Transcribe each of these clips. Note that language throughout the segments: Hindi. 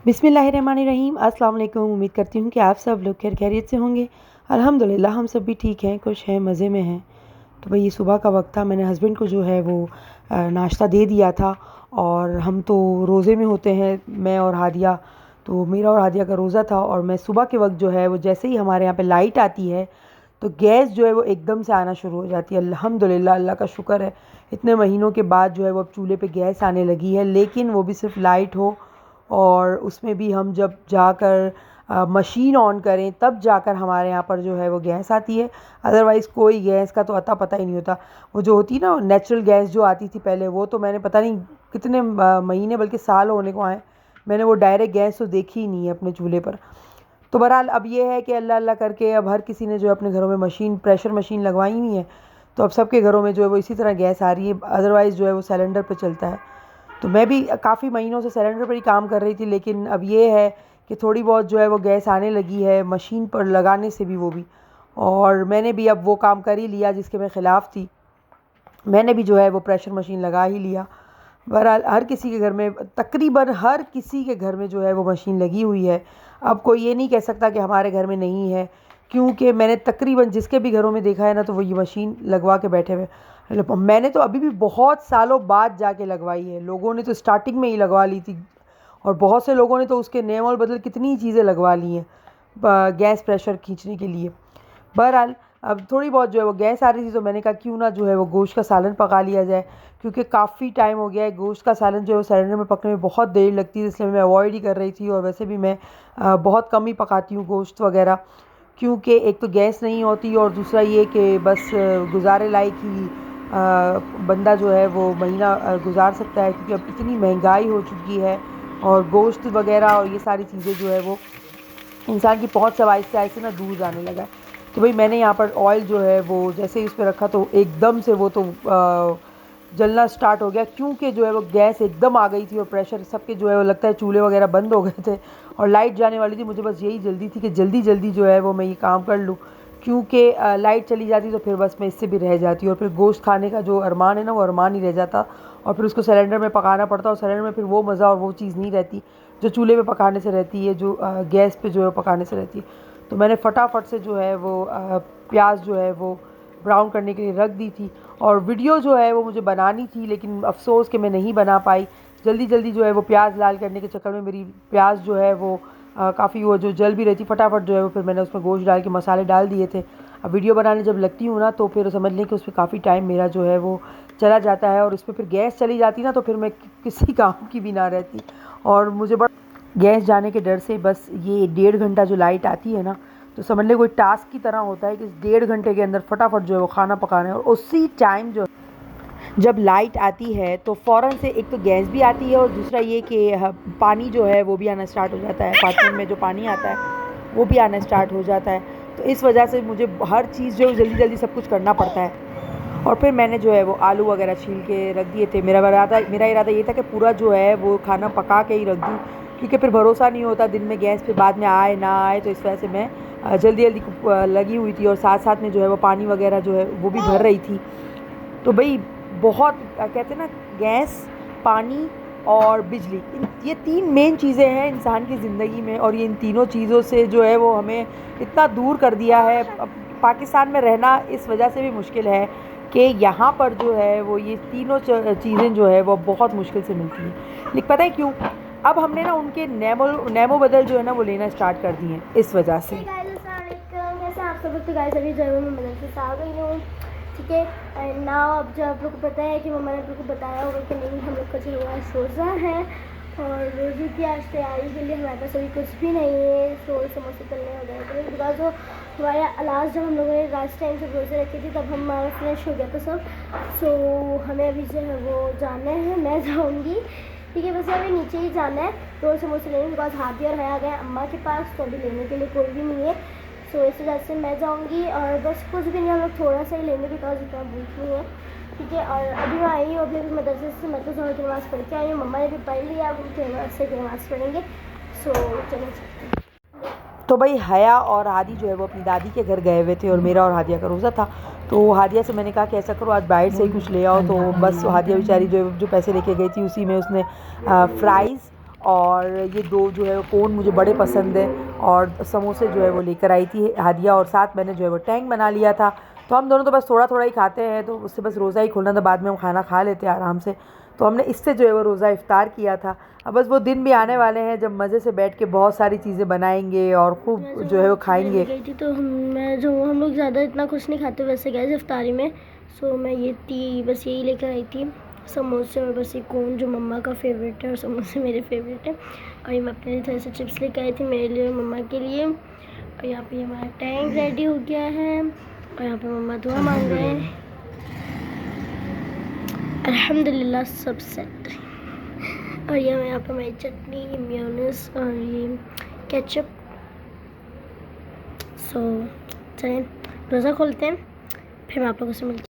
बिस्मिल्लाहिर्रहमानिर्रहीम। अस्सलाम वालेकुम। उम्मीद करती हूँ कि आप सब लोग खैर खैरियत से होंगे। अल्हम्दुलिल्लाह हम सब भी ठीक हैं, खुश हैं, मज़े में हैं। तो भाई ये सुबह का वक्त था, मैंने हस्बैंड को जो है वो नाश्ता दे दिया था। और हम तो रोज़े में होते हैं, मैं और हादिया। तो मेरा और हादिया का रोज़ा था और मैं सुबह के वक्त जो है वो जैसे ही हमारे यहाँ पे लाइट आती है तो गैस जो है वो एकदम से आना शुरू हो जाती है। अल्हम्दुलिल्लाह, अल्लाह का शुक्र है, इतने महीनों के बाद जो है वो अब चूल्हे पे गैस आने लगी है। लेकिन वो भी सिर्फ लाइट हो और उसमें भी हम जब जाकर मशीन ऑन करें तब जाकर हमारे यहाँ पर जो है वो गैस आती है। अदरवाइज़ कोई गैस का तो अता पता ही नहीं होता। वो जो होती ना नेचुरल गैस जो आती थी पहले, वो तो मैंने पता नहीं कितने महीने बल्कि साल होने को आए, मैंने वो डायरेक्ट गैस तो देखी ही नहीं है अपने चूल्हे पर। तो बहरहाल अब ये है कि अल्लाह अल्लाह करके अब हर किसी ने जो है अपने घरों में मशीन, प्रेशर मशीन लगवाई हुई है। तो अब सबके घरों में जो है वो इसी तरह गैस आ रही है, अदरवाइज़ जो है वो सिलेंडर पे चलता है। तो मैं भी काफ़ी महीनों से सिलेंडर पर ही काम कर रही थी, लेकिन अब ये है कि थोड़ी बहुत जो है वो गैस आने लगी है मशीन पर लगाने से भी, वो भी। और मैंने भी अब वो काम कर ही लिया जिसके मैं ख़िलाफ़ थी। मैंने भी जो है वो प्रेशर मशीन लगा ही लिया। बहरहाल हर किसी के घर में, तकरीबन हर किसी के घर में जो है वो मशीन लगी हुई है। अब कोई ये नहीं कह सकता कि हमारे घर में नहीं है, क्योंकि मैंने तकरीबन जिसके भी घरों में देखा है ना, तो वो ये मशीन लगवा के बैठे हुए। मैंने तो अभी भी बहुत सालों बाद जाके लगवाई है, लोगों ने तो स्टार्टिंग में ही लगवा ली थी। और बहुत से लोगों ने तो उसके नेम और बदल कितनी चीज़ें लगवा ली हैं गैस प्रेशर खींचने के लिए। बहरहाल अब थोड़ी बहुत जो है वो गैस आ रही थी, तो मैंने कहा क्यों ना जो है वो गोश्त का सालन पका लिया जाए, क्योंकि काफ़ी टाइम हो गया है। गोश्त का सालन जो है वो सिलेंडर में पकने में बहुत देर लगती है, इसलिए मैं अवॉइड ही कर रही थी। और वैसे भी मैं बहुत कम ही पकाती हूँ गोश्त वगैरह, क्योंकि एक तो गैस नहीं होती और दूसरा ये कि बस गुजारे लायक ही बंदा जो है वो महीना गुजार सकता है, क्योंकि अब इतनी महंगाई हो चुकी है और गोश्त वगैरह और ये सारी चीज़ें जो है वो इंसान की पहुंच से आहिस्ते आहिस्ते ना दूर जाने लगा है। तो भाई मैंने यहाँ पर ऑयल जो है वो जैसे ही उस पर रखा तो एकदम से वो तो जलना स्टार्ट हो गया, क्योंकि जो है वो गैस एकदम आ गई थी और प्रेशर सबके जो है वो लगता है चूल्हे वगैरह बंद हो गए थे और लाइट जाने वाली थी। मुझे बस यही जल्दी थी कि जल्दी जल्दी जो है वो मैं ये काम कर लूँ, क्योंकि लाइट चली जाती तो फिर बस मैं इससे भी रह जाती और फिर गोश्त खाने का जो अरमान है ना, वो अरमान ही रह जाता और फिर उसको सिलेंडर में पकाना पड़ता और सिलेंडर में फिर वो मज़ा और वो चीज़ नहीं रहती जो चूल्हे पे पकाने से रहती है, जो गैस पे जो है पकाने से रहती है। तो मैंने फटाफट से जो है वो प्याज जो है वो ब्राउन करने के लिए रख दी थी। और वीडियो जो है वो मुझे बनानी थी, लेकिन अफसोस कि मैं नहीं बना पाई। जल्दी जल्दी जो है वो प्याज लाल करने के चक्कर में मेरी प्याज जो है वो काफ़ी वो जो जल भी रही थी, फटाफट जो है वो फिर मैंने उसमें गोश्त डाल के मसाले डाल दिए थे। अब वीडियो बनाने जब लगती हूँ ना, तो फिर समझ लें कि उसमें काफ़ी टाइम मेरा जो है वो चला जाता है और उस पर फिर गैस चली जाती ना, तो फिर मैं किसी काम की भी ना रहती। और मुझे बड़ा गैस जाने के डर से बस ये 1.5 घंटा जो लाइट आती है ना, तो समझ लें कोई टास्क की तरह होता है कि 1.5 घंटे के अंदर फटाफट जो है वो खाना पकाना है। और उसी टाइम जो जब लाइट आती है तो फ़ौरन से एक तो गैस भी आती है और दूसरा ये कि पानी जो है वो भी आना स्टार्ट हो जाता है। अपार्टमेंट में जो पानी आता है वो भी आना स्टार्ट हो जाता है। तो इस वजह से मुझे हर चीज़ जो है जल्दी जल्दी सब कुछ करना पड़ता है। और फिर मैंने जो है वो आलू वगैरह छील के रख दिए थे। मेरा इरादा ये था कि पूरा जो है वो खाना पका के ही रख दूँ, क्योंकि फिर भरोसा नहीं होता दिन में गैस पे बाद में आए ना आए। तो इस वजह से मैं जल्दी जल्दी लगी हुई थी और साथ साथ में जो है वो पानी वगैरह जो है वो भी भर रही थी। तो भाई बहुत कहते हैं ना, गैस, पानी और बिजली, ये 3 मेन चीज़ें हैं इंसान की ज़िंदगी में। और ये इन तीनों चीज़ों से जो है वो हमें इतना दूर कर दिया है। अब पाकिस्तान में रहना इस वजह से भी मुश्किल है कि यहाँ पर जो है वो ये तीनों चीज़ें जो है वो बहुत मुश्किल से मिलती हैं। लेकिन पता है क्यों? अब हमने ना उनके नेमो बदल जो है ना वो लेना स्टार्ट कर दिए हैं इस वजह से। कैसे आप सब लोग? तो गाइस अभी जरूर मैं मदद से आ गई हूँ, ठीक है। एंड नाउ अब जो आप लोग को पता है कि मम्मा ने आप लोग को बताया होगा कि नहीं, हम लोग का जो है रोज़ा है और रोज़े की आज तैयारी के लिए हमारे पास अभी कुछ भी नहीं है। रोल समोसे तलने वगैरह बिकॉज जो हमारा लास्ट जब हम लोगों ने लास्ट टाइम जब रोज़े रखे थे तब हमारा फ्रेश हो गया था सब। सो हमें अभी जो है वो जाना है, मैं जाऊँगी, ठीक है। बस अभी नीचे ही जाना है रोल समोसे लेने, बिकॉज हाथी और हया गए अम्मा के पास, तो अभी लेने के लिए कोई भी नहीं है। सो इस वजह से मैं जाऊँगी और बस कुछ भी नहीं, हम लोग थोड़ा सा ही लेंगे बिकॉज इतना भूख नहीं है, ठीक है। और अभी मैं आई हूँ अभी मदरसे से, मैं तो जोहर की नमाज़ पढ़ के आई हूँ, मम्मा ने भी पढ़ लिया, अब उनके से नमाज़ पढ़ेंगे। सो चलो चलते हैं। तो भाई हया और हादी जो है वो अपनी दादी के घर गए हुए थे और मेरा और हादिया का रोज़ा था। तो हादिया से मैंने कहा कि ऐसा करो आज बाहर से ही कुछ ले आओ। तो बस हादिया बेचारी जो पैसे लेके गई थी उसी में उसने फ्राइज़ और ये 2 जो है वो कोन मुझे बड़े पसंद है, और समोसे जो है वो लेकर आई थी हादिया, और साथ मैंने जो है वो टैंग बना लिया था। तो हम दोनों तो बस थोड़ा थोड़ा ही खाते हैं, तो उससे बस रोज़ा ही खोलना था, बाद में हम खाना खा लेते हैं आराम से। तो हमने इससे जो है वो रोज़ा इफ्तार किया था। अब बस वो दिन भी आने वाले हैं जब मज़े से बैठ के बहुत सारी चीज़ें बनाएंगे और खूब जो है वो खाएंगे। गई थी तो हम लोग ज़्यादा इतना कुछ नहीं खाते वैसे गए इफ्तारी में। सो मैं बस यही लेकर आई थी, समोसे और बस ये कोन जो मम्मा का फेवरेट है और समोसे मेरे फेवरेट है। और ये मैं अपने लिए थोड़े से चिप्स लेकर आई थी, मेरे लिए और मम्मा के लिए। और यहाँ पे हमारा टैंक रेडी हो गया है, और यहाँ पे मम्मा दुआ मांग रहे हैं। अल्हम्दुलिल्लाह सब सेट। और ये यहाँ पे हमारी चटनी, मेयोनेज़ और ये केचप। सो चलें रोज़ा खोलते हैं, फिर मैं आप लोगों से मिलती हूँ।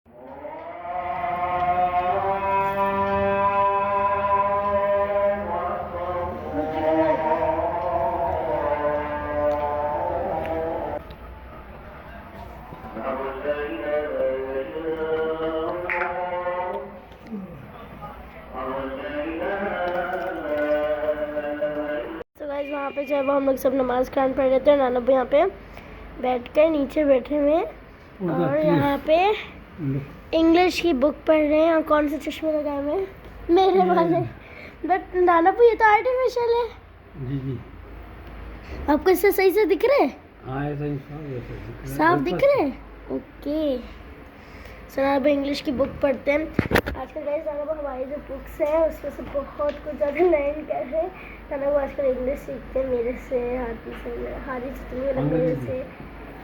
वहाँ पे जब हम लोग सब नमाज कुरान पढ़ रहे थे और नाना यहाँ पे बैठ कर नीचे बैठे हुए हैं और यहाँ पे इंग्लिश की बुक पढ़ रहे हैं। और कौन से चश्मे लगाए हुए हैं? मेरे वाले। बट नाना ये तो आर्टिफिशियल है। जी जी। आपको इससे सही से दिख रहे हैं? हाँ ऐसा साफ दिख रहे हैं। ओके, सर इंग्लिश की बुक पढ़ते हैं आजकल। गाइस हमारी जो बुक्स हैं उसमें से बहुत कुछ ज़्यादा लर्न कर रहे हैं। वो आजकल इंग्लिश सीखते हैं मेरे से, हादी से मेरे से।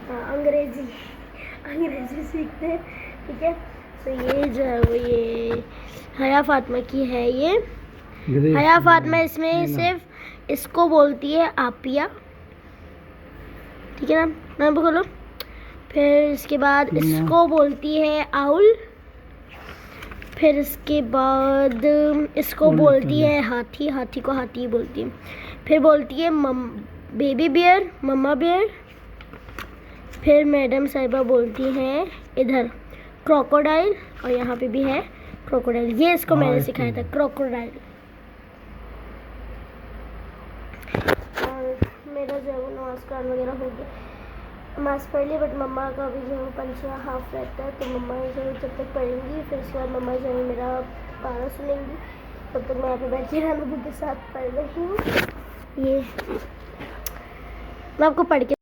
हाँ, अंग्रेजी सीखते हैं। ठीक है, तो ये जो है वो ये हया फातिमा की है। ये हया फातिमा, इसमें सिर्फ इसको बोलती है आपिया। ठीक है ना, मैं बोलो। फिर इसके बाद इसको बोलती है आउल। फिर इसके बाद इसको बोलती है हाथी, हाथी को हाथी बोलती है। फिर बोलती है बेबी बियर, मम्मा बियर। फिर मैडम साहिबा बोलती हैं इधर क्रोकोडाइल, और यहाँ पे भी है क्रोकोडाइल। ये इसको मैंने सिखाया था, क्रोकोडाइल। और मेरा जो है नमाज कुरान वगैरह हो गया, नमाज पढ़ ली। बट मम्मा का भी जो है 5:30 रहता है, तो मम्मा जो है जब तक पढ़ेंगी फिर उसके बाद मम्मा जो है मेरा पारा सुनेंगी। तब तक मैं यहाँ पे बैठ के नानू के साथ पढ़ रही हूँ। ये मैं आपको पढ़ के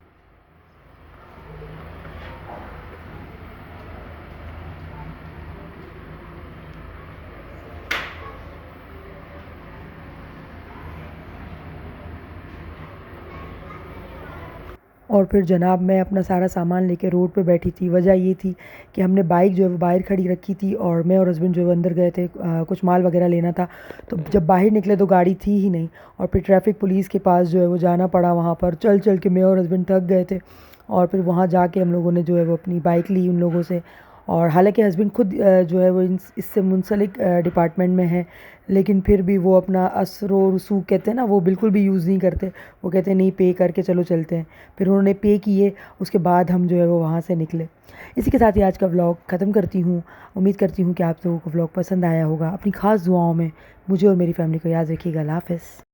और फिर जनाब मैं अपना सारा सामान लेके रोड पे बैठी थी। वजह ये थी कि हमने बाइक जो है वो बाहर खड़ी रखी थी, और मैं और हस्बैंड जो है अंदर गए थे कुछ माल वगैरह लेना था। तो जब बाहर निकले तो गाड़ी थी ही नहीं, और फिर ट्रैफिक पुलिस के पास जो है वो जाना पड़ा। वहाँ पर चल चल के मैं और हस्बैंड थक गए थे, और फिर वहाँ जाके हम लोगों ने जो है वो अपनी बाइक ली उन लोगों से। और हालांकि हस्बैंड खुद जो है वो इससे मुंसलिक डिपार्टमेंट में है, लेकिन फिर भी वो अपना असरो रसूख कहते हैं ना, वो बिल्कुल भी यूज़ नहीं करते। वो कहते हैं नहीं, पे करके चलो चलते हैं। फिर उन्होंने पे किए, उसके बाद हम जो है वो वहाँ से निकले। इसी के साथ ही आज का व्लॉग ख़त्म करती हूँ। उम्मीद करती हूँ कि आप लोगों को व्लॉग पसंद आया होगा। अपनी ख़ास दुआओं में मुझे और मेरी फैमिली को याद रखिएगा। अल्लाह हाफ़िज़।